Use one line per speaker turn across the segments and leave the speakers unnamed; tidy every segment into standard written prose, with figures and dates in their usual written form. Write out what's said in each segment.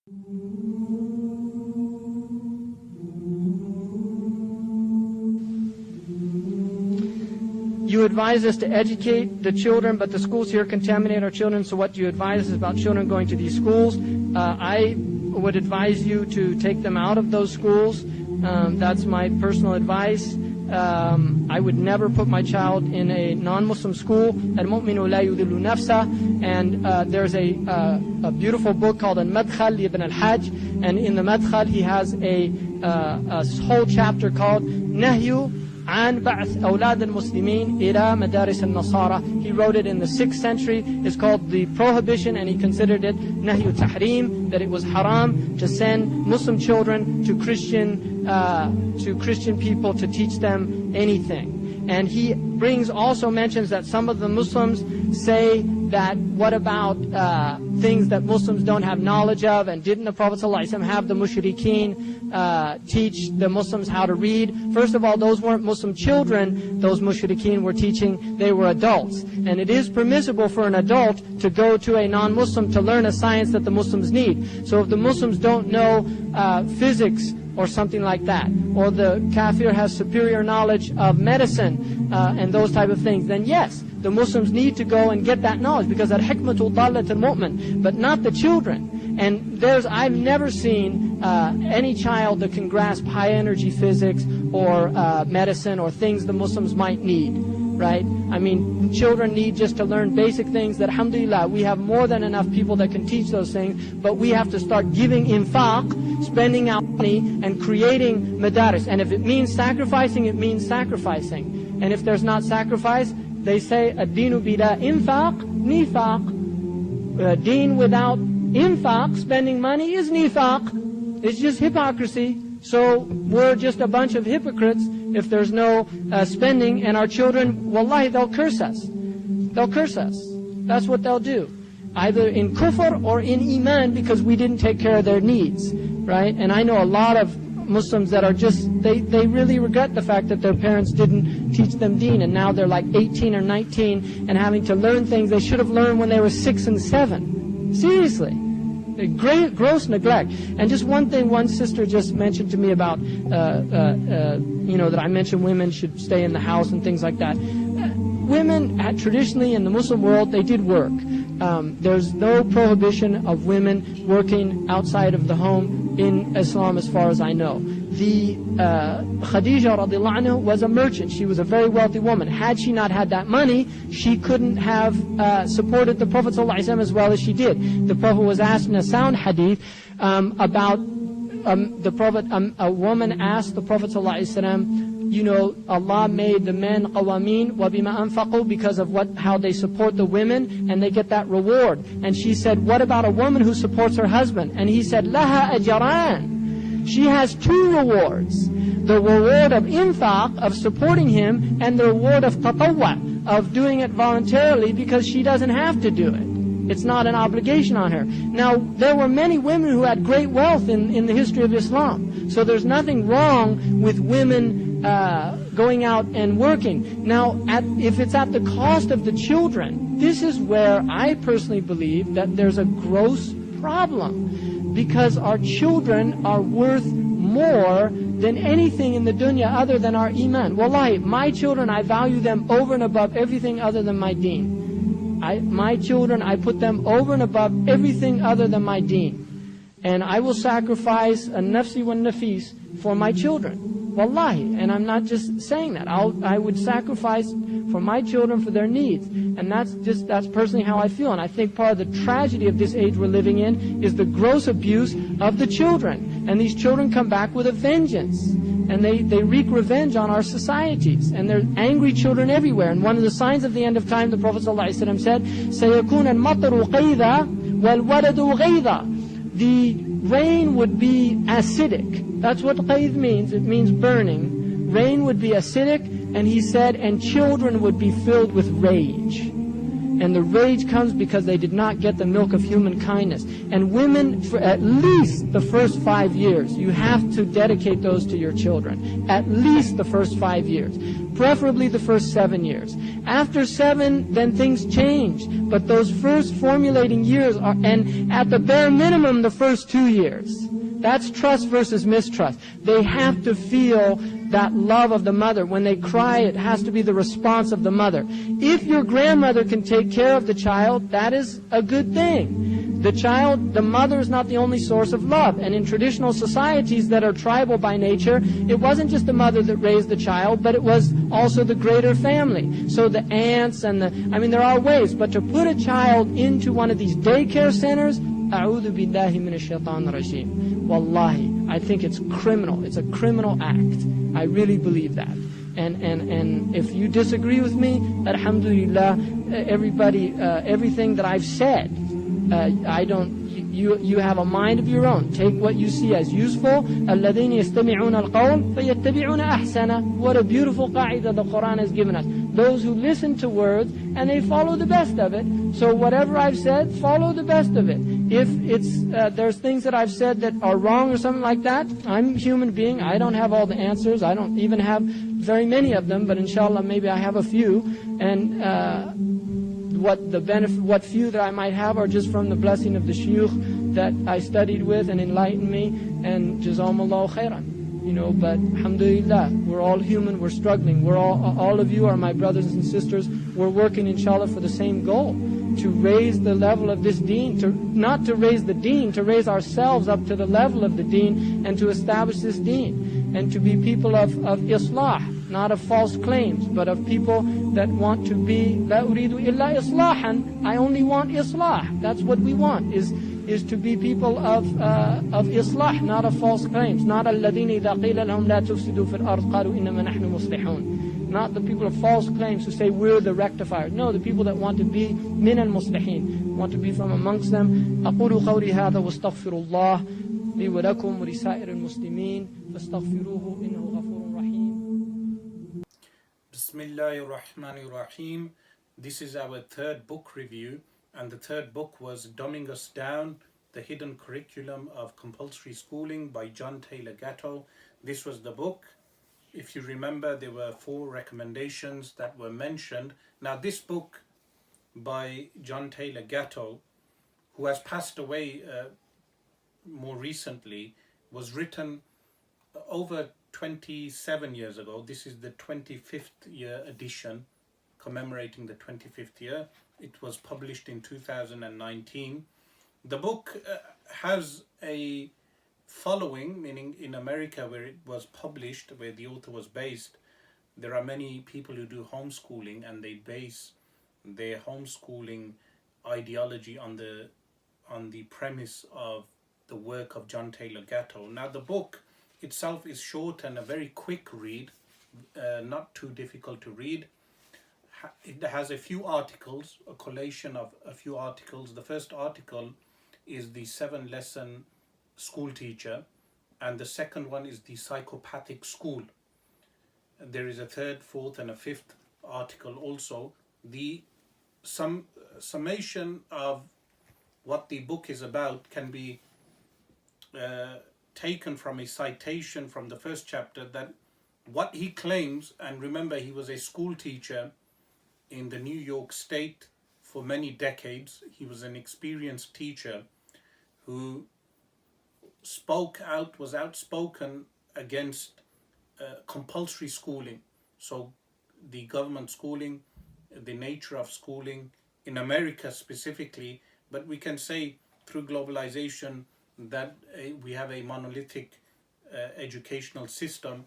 You advise us to educate the children, but the schools here contaminate our children, so what do you advise us about children going to these schools? I would advise you to take them out of those schools. That's my personal advice. I would never put my child in a non-Muslim school. Al-mu'minu la yudillu nafsa. And there's a beautiful book called Al-Madkhal Ibn al-Hajj, and in the Madkhal he has a whole chapter called Nahyu an ba'ath awlad al-Muslimin ila madaris al-Nasara. He wrote it in the 6th century. It's called the Prohibition, and he considered it Nahyu Tahrim, that it was haram to send Muslim children to Christian people to teach them anything. And he also mentions that some of the Muslims say that what about things that Muslims don't have knowledge of, and didn't the Prophet ﷺ have the mushrikeen teach the Muslims how to read? First of all, those weren't Muslim children those mushrikeen were teaching, they were adults. And it is permissible for an adult to go to a non-Muslim to learn a science that the Muslims need. So if the Muslims don't know physics or something like that, or the kafir has superior knowledge of medicine and those type of things, then yes, the Muslims need to go and get that knowledge, because al-hikmatu dalat al-mu'min, but not the children. And I've never seen any child that can grasp high energy physics or medicine or things the Muslims might need, right? I mean, children need just to learn basic things that, alhamdulillah, we have more than enough people that can teach those things, but we have to start giving infaq, spending our money, and creating madaris. And if it means sacrificing, it means sacrificing. And if there's not sacrifice, they say, ad-dinu bila infaq, nifaq. Deen without infaq, spending money, is nifaq. It's just hypocrisy. So we're just a bunch of hypocrites if there's no spending, and our children, wallahi, they'll curse us. They'll curse us. That's what they'll do. Either in kufr or in iman, because we didn't take care of their needs, right? And I know a lot of Muslims that are just, they really regret the fact that their parents didn't teach them deen, and now they're like 18 or 19 and having to learn things they should have learned when they were 6 and 7. Seriously. Great, gross neglect. And just one thing, one sister just mentioned to me about, that I mentioned women should stay in the house and things like that. Women, traditionally in the Muslim world, they did work. There's no prohibition of women working outside of the home in Islam as far as I know. The Khadija radiallahu anha was a merchant. She was a very wealthy woman. Had she not had that money, she couldn't have supported the Prophet ﷺ as well as she did. The Prophet was asked in a sound hadith about the Prophet. A woman asked the Prophet ﷺ, Allah made the men qawameen wa bima anfaqu, because of how they support the women, and they get that reward. And she said, what about a woman who supports her husband? And he said, laha ajran. She has 2 rewards. The reward of infaq, of supporting him, and the reward of tatawwa, of doing it voluntarily because she doesn't have to do it. It's not an obligation on her. Now, there were many women who had great wealth in the history of Islam. So there's nothing wrong with women going out and working. Now, if it's at the cost of the children, this is where I personally believe that there's a gross problem. Because our children are worth more than anything in the dunya other than our iman. Wallahi, my children, I value them over and above everything other than my deen. My children, I put them over and above everything other than my deen. And I will sacrifice a nafsi wa nafis for my children. Wallahi, and I'm not just saying that. I would sacrifice for my children for their needs. And that's personally how I feel. And I think part of the tragedy of this age we're living in is the gross abuse of the children. And these children come back with a vengeance. And they wreak revenge on our societies. And they're angry children everywhere. And one of the signs of the end of time, the Prophet ﷺ said, سَيَكُونَ الْمَطَرُ قَيْذًا وَالْوَلَدُ غَيْذًا. The rain would be acidic. That's what qayth means. It means burning. Rain would be acidic, and he said, and children would be filled with rage. And the rage comes because they did not get the milk of human kindness. And women, for at least the first 5 years, you have to dedicate those to your children. At least the first 5 years. Preferably the first 7 years. After 7, then things change. But those first formulating years are, and at the bare minimum, the first 2 years. That's trust versus mistrust. They have to feel that love of the mother. When they cry, it has to be the response of the mother. If your grandmother can take care of the child, that is a good thing. The mother is not the only source of love. And in traditional societies that are tribal by nature, it wasn't just the mother that raised the child, but it was also the greater family. So the aunts and there are ways. But to put a child into one of these daycare centers, A'udhu billahi minash shaitanir rajeem. Wallahi, I think it's criminal. It's a criminal act. I really believe that. And if you disagree with me, alhamdulillah, everybody, everything that I've said, you have a mind of your own. Take what you see as useful. الَّذِينَ يَسْتَمِعُونَ الْقَوْلَ فَيَتَّبِعُونَ أَحْسَنَ. What a beautiful qa'idah the Quran has given us. Those who listen to words and they follow the best of it. So whatever I've said, follow the best of it. If there's things that I've said that are wrong or something like that, I'm a human being. I don't have all the answers. I don't even have very many of them, but inshallah maybe I have a few. And what few that I might have are just from the blessing of the shuyukh that I studied with and enlightened me, and jazakumullahu khairan. But alhamdulillah, we're all human, we're struggling. All of you are my brothers and sisters. We're working inshallah for the same goal, to raise the level of this deen, not to raise the deen, to raise ourselves up to the level of the deen and to establish this deen, and to be people of islah, not of false claims, but of people that want to be la uridu illa islahan. I only want islah. That's what we want, is to be people of islah, not of false claims. Not alladhina idha qila lahum la tufsidu fil ard qalu innama nahnu muslihun. Not the people of false claims who say we're the rectifiers. No, the people that want to be min al-muslihin, want to be from amongst them. أقول قولي هذا واستغفر الله لي ولكم ولسائر المسلمين فاستغفروه إنه غفور رحيم.
Bismillahirrahmanirrahim. This is our third book review, and the third book was Dumbing Us Down, The Hidden Curriculum of Compulsory Schooling by John Taylor Gato. This was the book. If you remember, there were 4 recommendations that were mentioned. Now, this book by John Taylor Gato, who has passed away more recently, was written over 27 years ago. This is the 25th year edition, commemorating the 25th year. It was published in 2019. The book has a following, meaning in America where it was published, where the author was based, there are many people who do homeschooling, and they base their homeschooling ideology on the premise of the work of John Taylor Gato. Now, the book itself is short and a very quick read, not too difficult to read. It has a few articles, a collation of a few articles. The first article is the 7-lesson school teacher, and the second one is the psychopathic school. There is a third, fourth, and a fifth article also. The summation of what the book is about can be taken from a citation from the first chapter, that what he claims, and remember he was a school teacher in the New York State for many decades. He was an experienced teacher who was outspoken against compulsory schooling. So the government schooling, the nature of schooling in America specifically, but we can say through globalization that we have a monolithic educational system.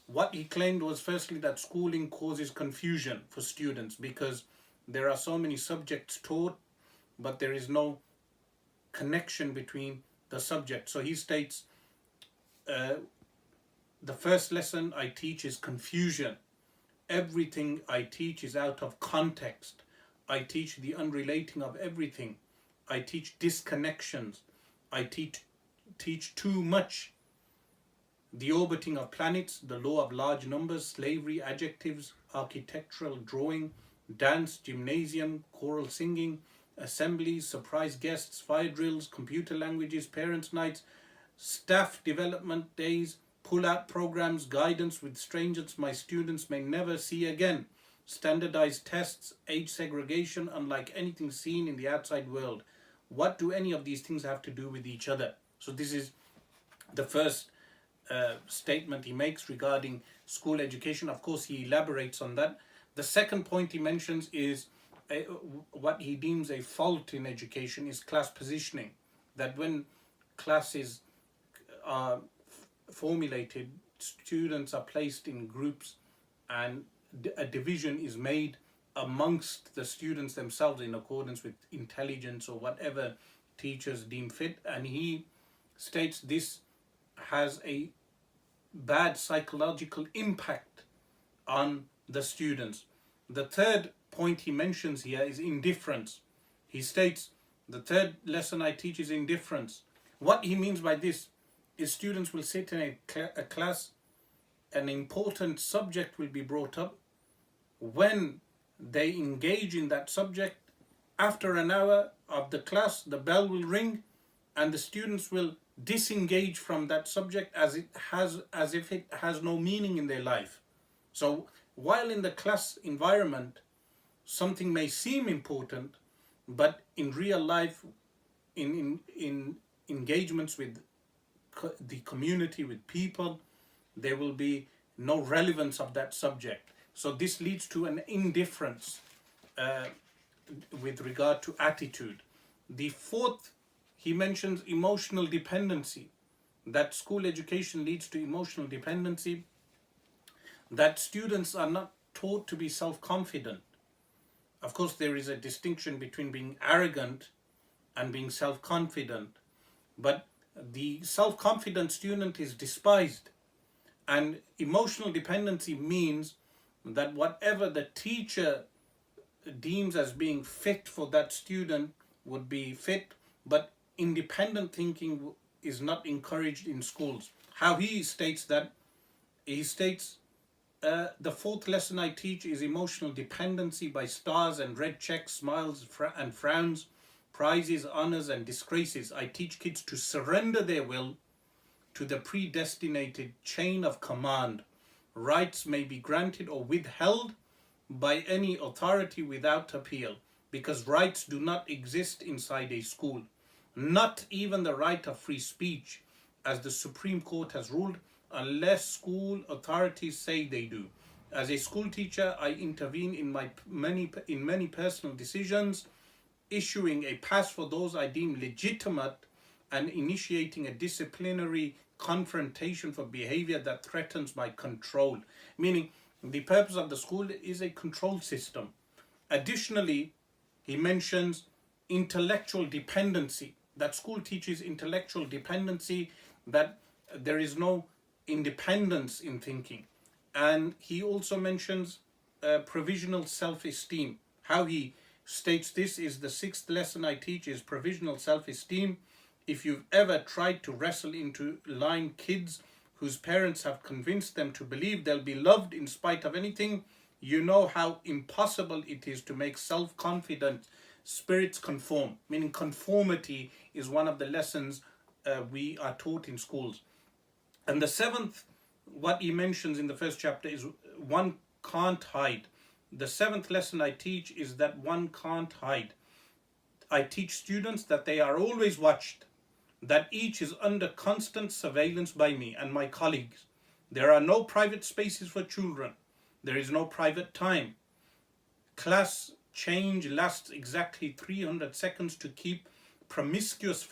What he claimed was firstly that schooling causes confusion for students because there are so many subjects taught, but there is no connection between the subject. So he states, the first lesson I teach is confusion. Everything I teach is out of context. I teach the unrelating of everything. I teach disconnections. I teach too much. The orbiting of planets, the law of large numbers, slavery, adjectives, architectural drawing, dance, gymnasium, choral singing, assemblies, surprise guests, fire drills, computer languages, parents' nights, staff development days, pull-out programs, guidance with strangers my students may never see again, standardized tests, age segregation unlike anything seen in the outside world. What do any of these things have to do with each other? So this is the first statement he makes regarding school education. Of course, he elaborates on that. The second point he mentions is what he deems a fault in education is class positioning. That when classes are formulated, students are placed in groups and a division is made amongst the students themselves in accordance with intelligence or whatever teachers deem fit. And he states this has a bad psychological impact on the students. The third point he mentions here is indifference. He states, the third lesson I teach is indifference. What he means by this is students will sit in a class, an important subject will be brought up. When they engage in that subject, after an hour of the class, the bell will ring and the students will disengage from that subject as if it has no meaning in their life. So while in the class environment something may seem important, but in real life, in engagements with the community, with people, there will be no relevance of that subject. So this leads to an indifference with regard to attitude. The fourth, he mentions emotional dependency, that school education leads to emotional dependency, that students are not taught to be self-confident. Of course, there is a distinction between being arrogant and being self-confident, but the self-confident student is despised. And emotional dependency means that whatever the teacher deems as being fit for that student would be fit, but independent thinking is not encouraged in schools. How he states that, he states, the fourth lesson I teach is emotional dependency by stars and red checks, smiles and frowns, prizes, honors and disgraces. I teach kids to surrender their will to the predestinated chain of command. Rights may be granted or withheld by any authority without appeal, because rights do not exist inside a school. Not even the right of free speech, as the Supreme Court has ruled, unless school authorities say they do. As a school teacher, I intervene in many personal decisions, issuing a pass for those I deem legitimate and initiating a disciplinary confrontation for behavior that threatens my control. Meaning, the purpose of the school is a control system. Additionally, he mentions intellectual dependency, that school teaches intellectual dependency, that there is no independence in thinking. And he also mentions provisional self-esteem. How he states this is the sixth lesson I teach is provisional self-esteem. If you've ever tried to wrestle into line kids whose parents have convinced them to believe they'll be loved in spite of anything, you know how impossible it is to make self-confident spirits conform. Meaning conformity is one of the lessons we are taught in schools. And the seventh, what he mentions in the first chapter is one can't hide. The seventh lesson I teach is that one can't hide. I teach students that they are always watched, that each is under constant surveillance by me and my colleagues. There are no private spaces for children. There is no private time. Class change lasts exactly 300 seconds to keep promiscuous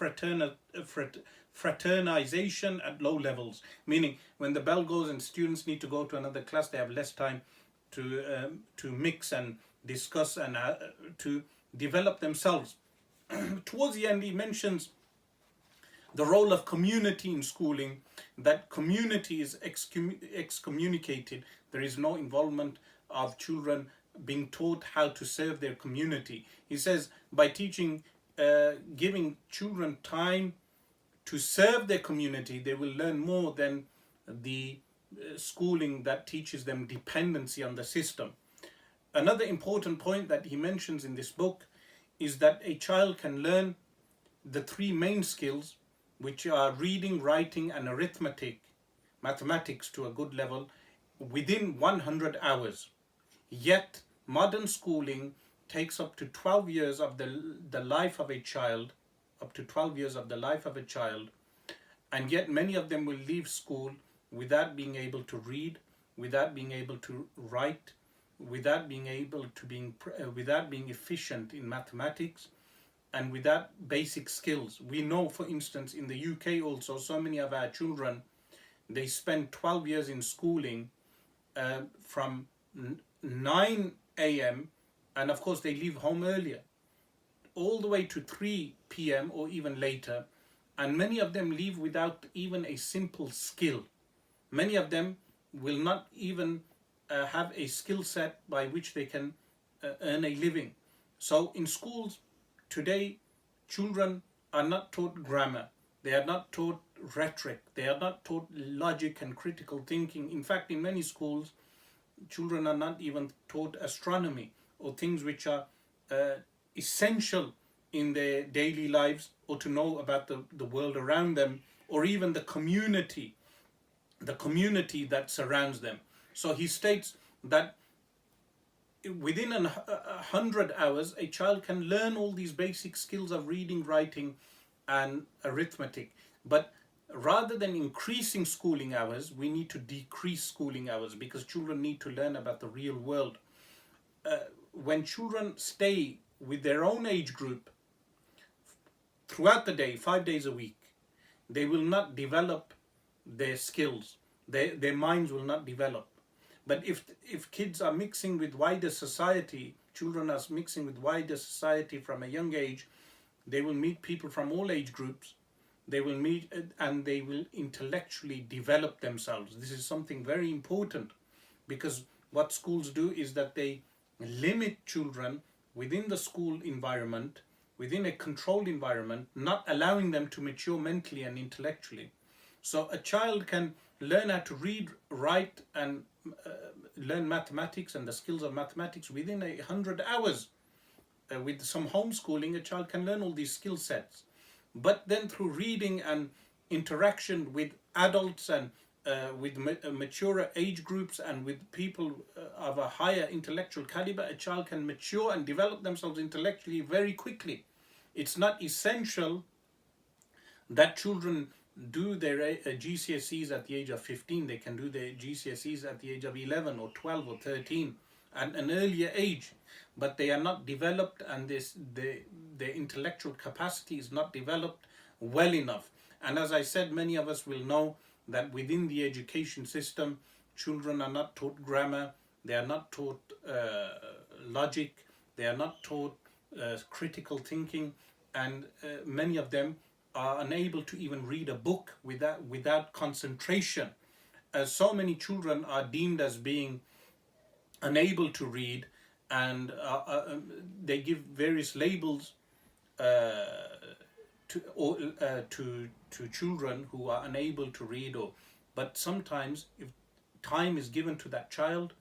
fraternization at low levels. Meaning, when the bell goes and students need to go to another class, they have less time to mix and discuss and to develop themselves. Towards the end, he mentions the role of community in schooling, that community is excommunicated. There is no involvement of children being taught how to serve their community. He says by teaching, giving children time to serve their community, they will learn more than the schooling that teaches them dependency on the system. Another important point that he mentions in this book is that a child can learn the three main skills, which are reading, writing, and arithmetic, mathematics to a good level, within 100 hours. Yet, modern schooling takes up to 12 years of the life of a child, up to 12 years of the life of a child, and yet many of them will leave school without being able to read, without being able to write, without being efficient in mathematics, and without basic skills. We know, for instance, in the UK also, so many of our children, they spend 12 years in schooling from 9 a.m. and of course they leave home earlier, all the way to 3 p.m. or even later, and many of them leave without even a simple skill. Many of them will not even have a skill set by which they can earn a living. So in schools today, children are not taught grammar, they are not taught rhetoric, they are not taught logic and critical thinking. In fact, in many schools, children are not even taught astronomy or things which are essential in their daily lives, or to know about the world around them, or even the community that surrounds them. So he states that within 100 hours, a child can learn all these basic skills of reading, writing, and arithmetic. But rather than increasing schooling hours, we need to decrease schooling hours, because children need to learn about the real world. When children stay with their own age group throughout the day, 5 days a week, they will not develop their skills. Their minds will not develop. But if kids are mixing with wider society, children are mixing with wider society from a young age, they will meet people from all age groups. They will meet and they will intellectually develop themselves. This is something very important, because what schools do is that they limit children within the school environment, within a controlled environment, not allowing them to mature mentally and intellectually. So a child can learn how to read, write, and learn mathematics and the skills of mathematics within 100 hours. With some homeschooling, a child can learn all these skill sets. But then through reading and interaction with adults and with mature age groups and with people of a higher intellectual caliber, a child can mature and develop themselves intellectually very quickly. It's not essential that children do their GCSEs at the age of 15. They can do their GCSEs at the age of 11 or 12 or 13 at an earlier age, but they are not developed, and their intellectual capacity is not developed well enough. And as I said, many of us will know that within the education system, children are not taught grammar, they are not taught logic, they are not taught critical thinking, and many of them are unable to even read a book without concentration. So many children are deemed as being unable to read, and they give various labels to children who are unable to read. But sometimes, if time is given to that child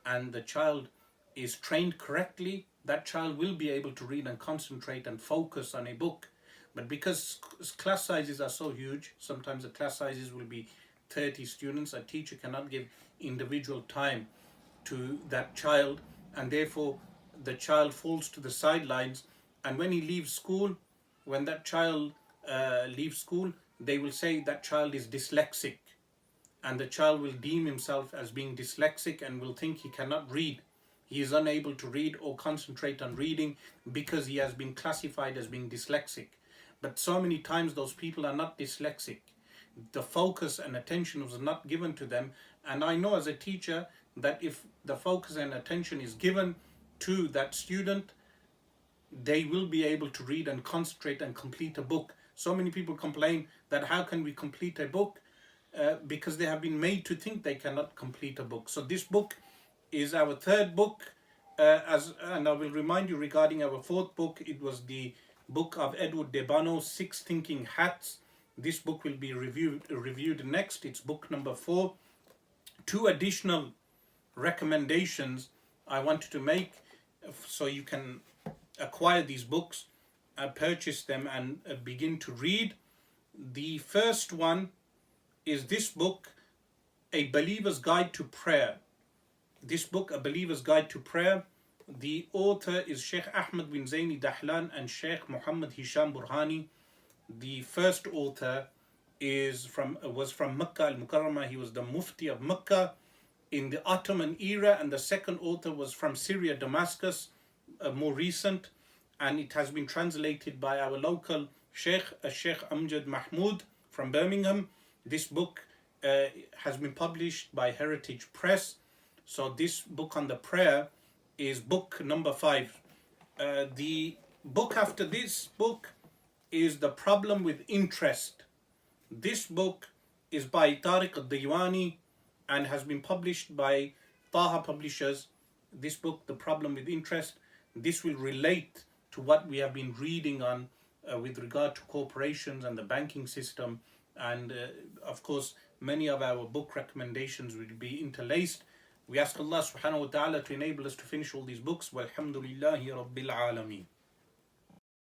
and the child is trained correctly, that child will be able to read and concentrate and focus on a book. But because class sizes are so huge, sometimes the class sizes will be 30 students, a teacher cannot give individual time to that child, and therefore the child falls to the sidelines. And when he leaves school, when that child leaves school, they will say that child is dyslexic, and the child will deem himself as being dyslexic and will think he cannot read. He is unable to read or concentrate on reading because he has been classified as being dyslexic. But so many times those people are not dyslexic. The focus and attention was not given to them. And I know as a teacher that if the focus and attention is given to that student, they will be able to read and concentrate and complete a book. So many people complain that how can we complete a book? Because they have been made to think they cannot complete a book. So this book is our third book, and I will remind you regarding our fourth book. It was the book of Edward de Bono, 6 Thinking Hats. This book will be reviewed next. It's book number 4. 2 additional recommendations I wanted to make so you can acquire these books, purchase them, and begin to read. The first one is this book, A Believer's Guide to Prayer. This book, A Believer's Guide to Prayer, the author is Sheikh Ahmed bin Zaini Dahlan and Sheikh Muhammad Hisham Burhani. The first author was from Mecca al-Mukarramah. He was the Mufti of Mecca in the Ottoman era, and the second author was from Syria, Damascus, more recent, and it has been translated by our local Sheikh, Sheikh Amjad Mahmood from Birmingham. This book has been published by Heritage Press. So this book on the prayer is book number 5. The book after this book is The Problem with Interest. This book is by Tariq al-Diwani and has been published by Taha Publishers. This book, The Problem with Interest, this will relate to what we have been reading on with regard to corporations and the banking system. And of course, many of our book recommendations will be interlaced. We ask Allah subhanahu wa ta'ala to enable us to finish all these books. Walhamdulillahi Rabbil Alameen.